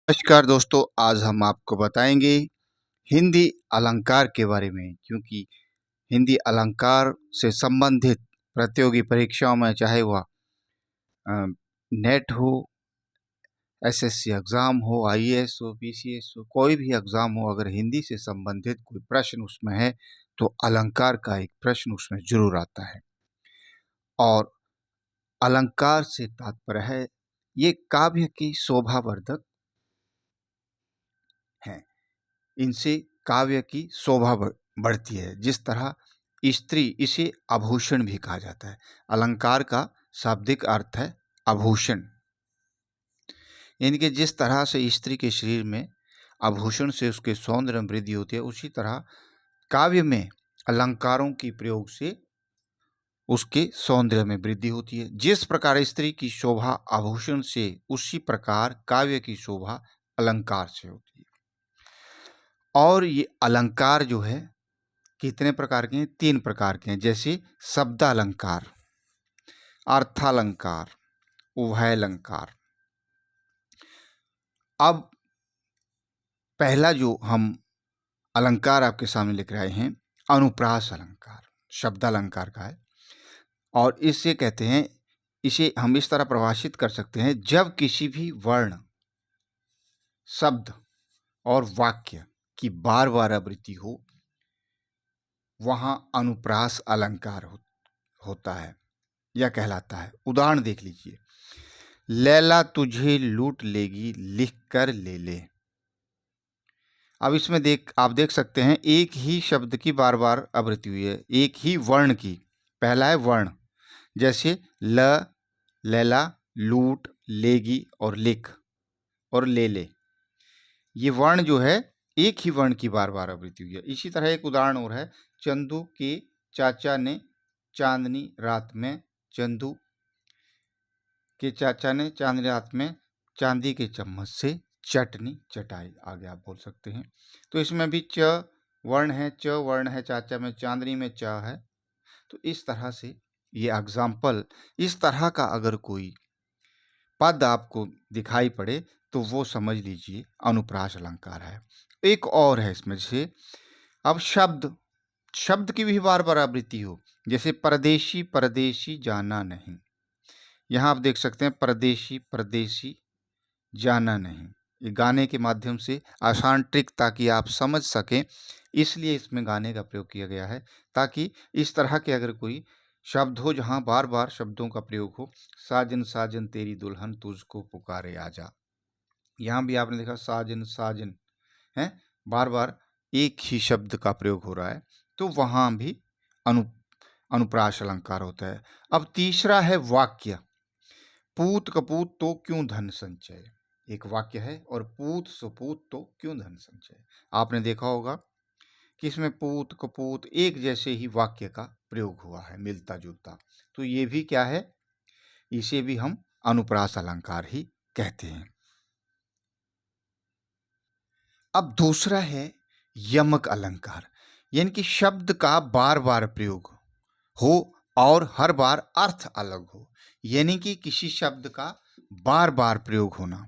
नमस्कार दोस्तों, आज हम आपको बताएंगे हिंदी अलंकार के बारे में। क्योंकि हिंदी अलंकार से संबंधित प्रतियोगी परीक्षाओं में, चाहे वह नेट हो, एसएससी एग्ज़ाम हो, आईएएस हो, पीसीएस हो, कोई भी एग्ज़ाम हो, अगर हिंदी से संबंधित कोई प्रश्न उसमें है तो अलंकार का एक प्रश्न उसमें जरूर आता है। और अलंकार से तात्पर्य है ये काव्य की शोभावर्धक हैं। इनसे काव्य की शोभा बढ़ती है। जिस तरह स्त्री, इसे आभूषण भी कहा जाता है। अलंकार का शाब्दिक अर्थ है आभूषण। यानी कि जिस तरह से स्त्री के शरीर में आभूषण से उसके सौंदर्य में वृद्धि होती है, उसी तरह काव्य में अलंकारों के प्रयोग से उसके सौंदर्य में वृद्धि होती है। जिस प्रकार स्त्री की शोभा आभूषण से, उसी प्रकार काव्य की शोभा अलंकार से होती है। और ये अलंकार जो है कितने प्रकार के हैं? 3 प्रकार के हैं। जैसे शब्दालंकार, अर्थालंकार, उभयालंकार। अब पहला जो हम अलंकार आपके सामने लेकर आए हैं, अनुप्रास अलंकार, शब्दालंकार का है। और इसे कहते हैं, इसे हम इस तरह परिभाषित कर सकते हैं, जब किसी भी वर्ण, शब्द और वाक्य की बार बार आवृत्ति हो, वहां अनुप्रास अलंकार होता है या कहलाता है। उदाहरण देख लीजिए, लैला तुझे लूट लेगी लिख कर ले ले। अब इसमें आप देख सकते हैं, एक ही शब्द की बार बार आवृत्ति हुई है, एक ही वर्ण की। पहला है वर्ण, जैसे ल, लैला, लूट, लेगी और लिख और ले ले। ये वर्ण जो है, एक ही वर्ण की बार बार आवृत्ति हुई है। इसी तरह एक उदाहरण और है, चंदू के चाचा ने चांदनी रात में, चंदू के चाचा ने चांदनी रात में चांदी के चम्मच से चटनी चटाई। आगे आप बोल सकते हैं। तो इसमें भी च वर्ण है, च वर्ण है चाचा में, चांदनी में च है। तो इस तरह से ये एग्जाम्पल, इस तरह का अगर कोई पद आपको दिखाई पड़े तो वो समझ लीजिए अनुप्रास अलंकार है। एक और है इसमें, जैसे अब शब्द की भी बार बार आवृत्ति हो, जैसे परदेशी परदेशी जाना नहीं। यहाँ आप देख सकते हैं, परदेशी परदेशी जाना नहीं। ये गाने के माध्यम से आसान ट्रिक, ताकि आप समझ सकें, इसलिए इसमें गाने का प्रयोग किया गया है। ताकि इस तरह के अगर कोई शब्द हो जहाँ बार बार शब्दों का प्रयोग हो, साजन साजन तेरी दुल्हन तुझको पुकारे आजा। यहाँ भी आपने देखा साजन साजन है, बार बार एक ही शब्द का प्रयोग हो रहा है, तो वहाँ भी अनुप्रास अलंकार होता है। अब तीसरा है वाक्य, पूत कपूत तो क्यों धन संचय। एक वाक्य है, और पूत सुपूत तो क्यों धन संचय। आपने देखा होगा कि इसमें पूत कपूत एक जैसे ही वाक्य का प्रयोग हुआ है, मिलता जुलता। तो ये भी क्या है, इसे भी हम अनुप्रास अलंकार ही कहते हैं। अब दूसरा है यमक अलंकार, यानी कि शब्द का बार बार प्रयोग हो और हर बार अर्थ अलग हो। यानी कि किसी शब्द का बार बार प्रयोग होना,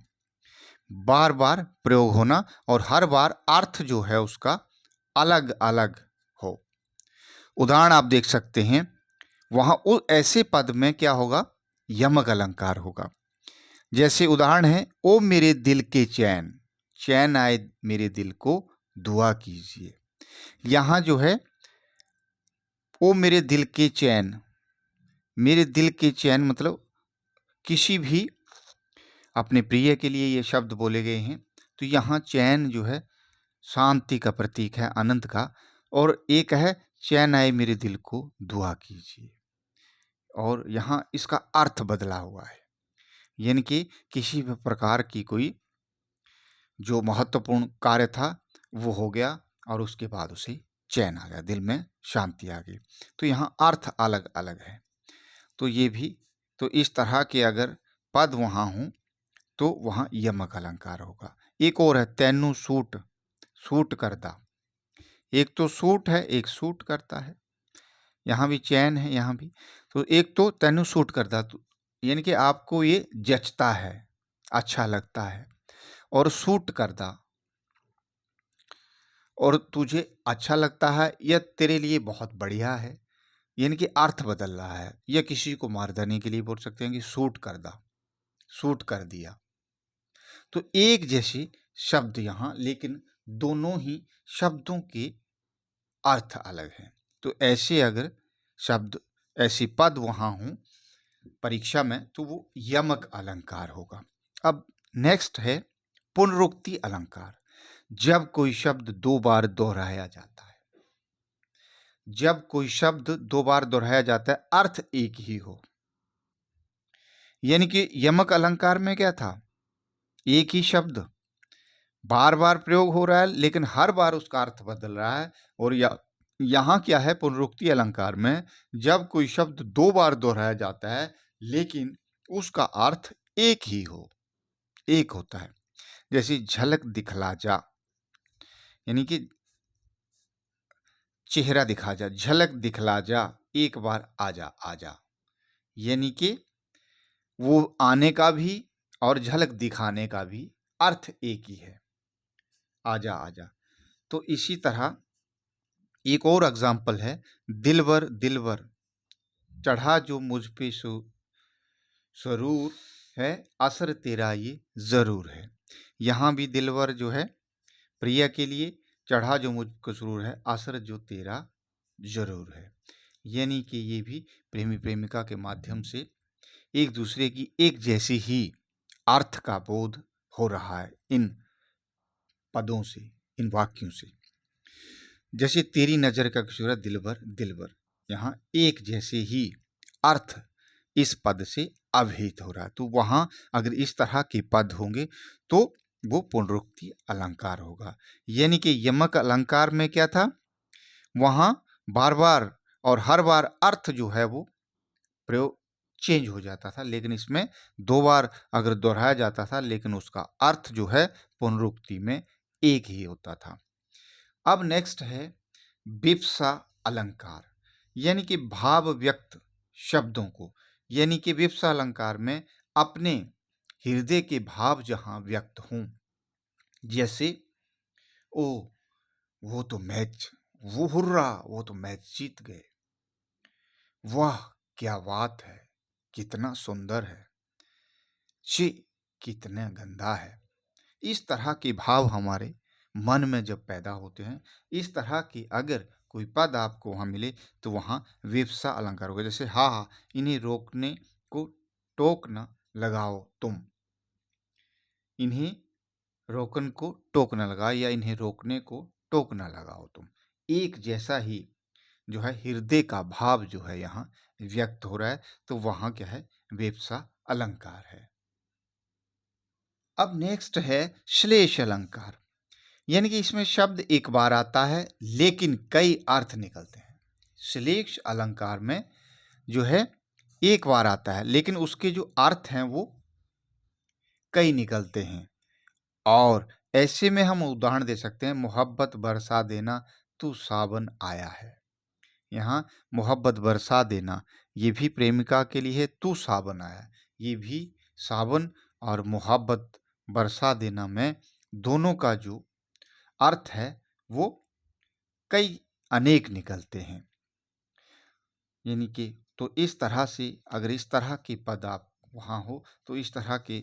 बार बार प्रयोग होना, और हर बार अर्थ जो है उसका अलग अलग हो। उदाहरण आप देख सकते हैं, वहां ऐसे पद में क्या होगा, यमक अलंकार होगा। जैसे उदाहरण है, ओ मेरे दिल के चैन, चैन आए मेरे दिल को दुआ कीजिए। यहां जो है, ओ मेरे दिल के चैन, मेरे दिल के चैन मतलब किसी भी अपने प्रिय के लिए ये शब्द बोले गए हैं। तो यहाँ चैन जो है शांति का प्रतीक है, आनंद का। और एक है, चैन आए मेरे दिल को दुआ कीजिए, और यहाँ इसका अर्थ बदला हुआ है। यानी कि किसी भी प्रकार की कोई जो महत्वपूर्ण कार्य था वो हो गया, और उसके बाद उसे चैन आ गया, दिल में शांति आ गई। तो यहाँ अर्थ अलग अलग है। तो ये भी, तो इस तरह के अगर पद वहाँ हों तो वहाँ यमक अलंकार होगा। एक और है, तैनू सूट, सूट करता। एक तो सूट है, एक सूट करता है। यहाँ भी चैन है, यहाँ भी। तो एक तो तैनू सूट करता, तो यानी कि आपको ये जचता है, अच्छा लगता है। और सूट करदा, और तुझे अच्छा लगता है, यह तेरे लिए बहुत बढ़िया है, यानी कि अर्थ बदल रहा है। या किसी को मार देने के लिए बोल सकते हैं कि सूट करदा, सूट कर दिया। तो एक जैसे शब्द यहाँ, लेकिन दोनों ही शब्दों के अर्थ अलग हैं। तो ऐसे अगर शब्द, ऐसी पद वहाँ हों परीक्षा में, तो वो यमक अलंकार होगा। अब नेक्स्ट है पुनरुक्ति अलंकार। जब कोई शब्द दो बार दोहराया जाता है, जब कोई शब्द दो बार दोहराया जाता है, अर्थ एक ही हो। यानी कि यमक अलंकार में क्या था, एक ही शब्द बार बार प्रयोग हो रहा है, लेकिन हर बार उसका अर्थ बदल रहा है। और यहाँ क्या है, पुनरुक्ति अलंकार में जब कोई शब्द दो बार दोहराया जाता है, लेकिन उसका अर्थ एक ही हो, एक होता है। जैसे झलक दिखला जा, यानी कि चेहरा दिखा जा, झलक दिखला जा, एक बार आजा आजा, यानी कि वो आने का भी और झलक दिखाने का भी अर्थ एक ही है, आजा आजा। तो इसी तरह एक और एग्जाम्पल है, दिलवर दिलवर चढ़ा जो मुझ पे सरूर है, असर तेरा ये जरूर है। यहाँ भी दिलवर जो है प्रिया के लिए, चढ़ा जो मुझको सरूर है, असर जो तेरा जरूर है। यानी कि ये भी प्रेमी प्रेमिका के माध्यम से एक दूसरे की एक जैसी ही अर्थ का बोध हो रहा है इन पदों से, इन वाक्यों से। जैसे तेरी नजर का कसूर है दिलबर दिलबर, यहाँ एक जैसे ही अर्थ इस पद से अभिहित हो रहा है। तो वहां अगर इस तरह के पद होंगे तो वो पुनरुक्ति अलंकार होगा। यानी कि यमक अलंकार में क्या था, वहां बार बार और हर बार अर्थ जो है वो प्रयोग चेंज हो जाता था, लेकिन इसमें दो बार अगर दोहराया जाता था, लेकिन उसका अर्थ जो है पुनरुक्ति में एक ही होता था। अब नेक्स्ट है विप्सा अलंकार, यानी कि भाव व्यक्त शब्दों को, यानी कि विप्सा अलंकार में अपने हृदय के भाव जहां व्यक्त हों, जैसे ओ वो तो मैच, वो हुर्रा वो तो मैच जीत गए, वाह क्या बात है, कितना सुंदर है, छी कितना गंदा है। इस तरह के भाव हमारे मन में जब पैदा होते हैं, इस तरह की अगर कोई पद आपको वहां मिले तो वहां विवक्षा अलंकार होगा। जैसे हा हा इन्हें रोकने को टोक न लगाओ तुम, इन्हें रोकन को टोक न लगाओ, या इन्हें रोकने को टोक न लगाओ तुम। एक जैसा ही जो है हृदय का भाव जो है यहाँ व्यक्त हो रहा है, तो वहां क्या है, विवक्षा अलंकार है। अब नेक्स्ट है श्लेष अलंकार, यानी कि इसमें शब्द एक बार आता है लेकिन कई अर्थ निकलते हैं। श्लेष अलंकार में जो है एक बार आता है, लेकिन उसके जो अर्थ हैं वो कई निकलते हैं। और ऐसे में हम उदाहरण दे सकते हैं, मोहब्बत बरसा देना तू सावन आया है। यहाँ मोहब्बत बरसा देना ये भी प्रेमिका के लिए है, तू सावन आया, ये भी सावन और मोहब्बत बरसा देना में दोनों का जो अर्थ है वो कई अनेक निकलते हैं। यानी कि तो इस तरह से अगर इस तरह के पद आप वहाँ हो तो इस तरह के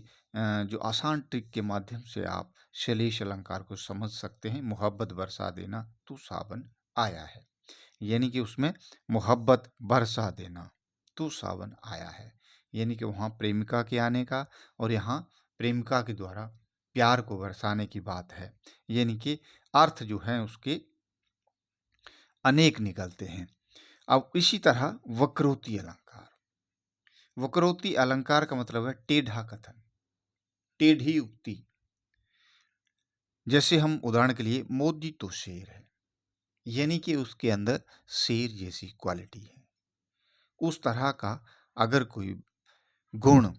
जो आसान ट्रिक के माध्यम से आप श्लेष अलंकार को समझ सकते हैं। मोहब्बत बरसा देना तू सावन आया है, यानी कि उसमें मोहब्बत बरसा देना तू सावन आया है, यानी कि वहाँ प्रेमिका के आने का और यहाँ प्रेमिका के द्वारा प्यार को बरसाने की बात है। यानी कि अर्थ जो है उसके अनेक निकलते हैं। अब इसी तरह वक्रोक्ति अलंकार, वक्रोक्ति अलंकार का मतलब है टेढ़ा कथन, टेढ़ी उक्ति। जैसे हम उदाहरण के लिए मोदी तो शेर है, यानी कि उसके अंदर शेर जैसी क्वालिटी है। उस तरह का अगर कोई गुण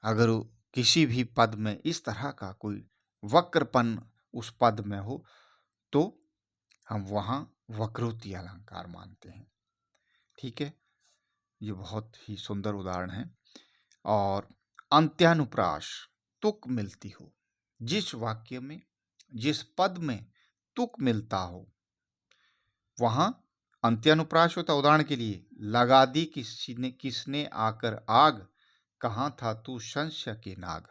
अगर किसी भी पद में इस तरह का कोई वक्रपन उस पद में हो तो हम वहां वक्रोक्ति अलंकार मानते हैं। ठीक है, ये बहुत ही सुंदर उदाहरण है। और अंत्यानुप्रास, तुक मिलती हो, जिस वाक्य में, जिस पद में तुक मिलता हो वहां अंत्यानुप्रास होता। उदाहरण के लिए, लगा दी किसने आकर आग, कहाँ था तू संशय के नाग।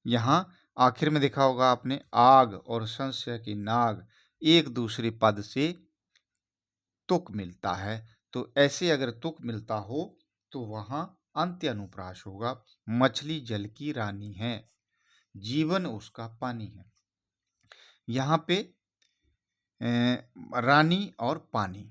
यहाँ आखिर में देखा होगा आपने, आग और संशय के नाग एक दूसरे पद से तुक मिलता है। तो ऐसे अगर तुक मिलता हो तो वहां अंत्य अनुप्रास होगा। मछली जल की रानी है, जीवन उसका पानी है। यहाँ पे रानी और पानी